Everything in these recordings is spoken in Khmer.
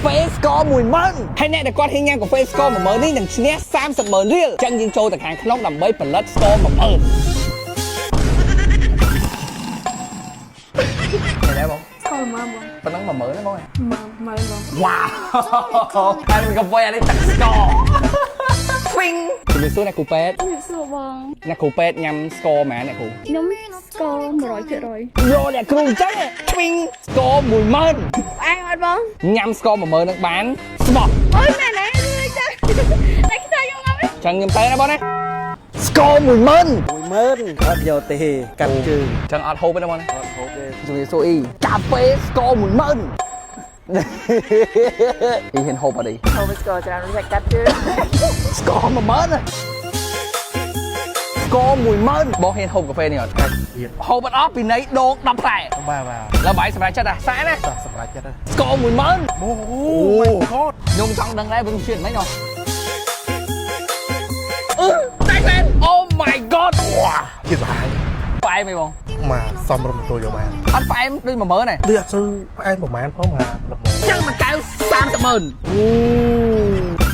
ហ្វេស្ករ10000ហើយអ្នកដែលគាត់ហ៊ានញ៉ាំកាហ្វេស្ករ10000នេះនឹងឈ្នះ300000រៀលអញ្ចឹងយើងចូលទៅខាងក្នុងដើម្បីផលិតស្ករ10000ឃើញទេបងស្ករ10000បងប៉ុណ្ណឹង10000ទេបង10000បង វ៉ាវហើយកាហ្វេនេះទឹកស្ករហ្វីងជំរាបសួរអ្នកគ្រូពេទ្យជំរាបសួរបងអ្នកគ្រូពេទ្យញ៉ាំស្ករម៉ាអ្នកគ្រូខ្ញុំស្ករ100%យកអ្នកគ្រូអញ្ចឹងហ្វីងស្ករ10000ផ្អែមអត់បងញ៉ាំស្ករ10000នឹងបានស្បោះអូយមែនទេចាតែខ្សែខ្ញុំអត់ចឹងខ្ញុំទៅណាបងណាស្ករ10000អត់យកទេកាត់ជើងចឹងអត់ហូបទេបងណាអត់ហូបទេជំរាបសួរអ៊ីកាហ្វេស្ករ10000អ៊ីហ៊ានហូបអត់អីហូបស្ករច្រើនតែកាត់ជើងស្ករ10000ស្ករ10000បងហ៊ានហូបកាហ្វេនេះអត់ហូបអត់អស់ពីនៃដង10ផ្លែបាទឡើយបាយសម្រាប់ចិត្តសែនណាសម្រាប់ចិត្តស្ករ10000អូ my god ខ្ញុំចង់ដឹងដែរវិញជឿមិនហ៎តែមែន Oh my god វ៉ាជាសាហាវផ្អែមហីបងមកសំរុំទៅយកបានអត់ផ្អែមដូច10000ទេដូចអត់សូវផ្អែមប្រហែលផងមកចឹងមួយកែវ300,000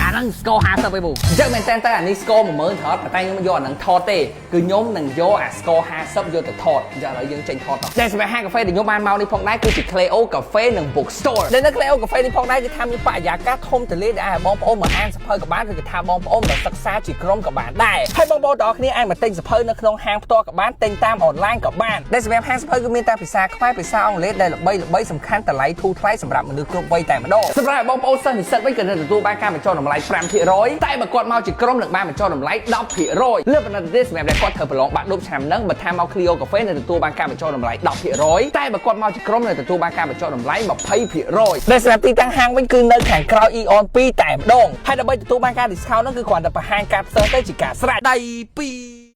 អាហ្នឹងស្ករ50ឯងបងអញ្ចឹងមែនតើអានេះស្ករ10000ថតតែខ្ញុំយកអាហ្នឹងថតទេគឺខ្ញុំនឹងយកអាស្ករ50យកទៅថតអញ្ចឹងឥឡូវយើងចេញថតតតែសម្រាប់ហាងកាហ្វេដែលខ្ញុំបានមកនេះផងដែរគឺជា Cleo Cafe និង Bookstore ដែលនៅ Cleo Cafe នេះផងដែរគឺថាមានបរិយាកាសធំទូលាយដែលបងប្អូនមកអានសភៅក៏បានឬក៏ថាបងប្អូនមកសិក្សាជាក្រុមក៏បានដែរហើយបងប្អូនទាំងអស់គ្នាអាចមកទិញសភៅនៅក្នុងហាងផ្ទាល់ក៏បានទិញតាមអនឡាញក៏បានដែលសម្រាប់ហាងសភៅគឺមានតែភាសាខ្មែរភាសាអង់គ្លេសដែលល្បីសំខាន់តម្លៃធូរថ្លៃសម្រាប់មនុស្សគ្រប់វ័យតែម្ដងសម្រាប់បងប្អូនសិស្សនិស្សិតវិញក៏នឹងទទួលបានការបញ្ចុះតម្លៃ 5% តែបើគាត់មកជាក្រុមនឹងបានបញ្ចុះតម្លៃ 10% លើប៉ុណ្ណឹងទេសម្រាប់តែគាត់ធ្វើប្រឡងបាក់ឌុបឆ្នាំហ្នឹងបើថាមក Cleo Cafe នឹងទទួលបានការបញ្ចុះតម្លៃ 10% តែបើគាត់មកជាក្រុមនឹងទទួលបានការបញ្ចុះតម្លៃ 20% ដែលសម្រាប់ទីតាំងហាងវិញគឺនៅខាងក្រោយ Eon 2តែម្ដងហើយដើម្បីទទួលបានការ discount ហ្នឹងគឺគ្រាន់តែបង្ហាញការផ្សងទៅជាការស្រេចដៃ2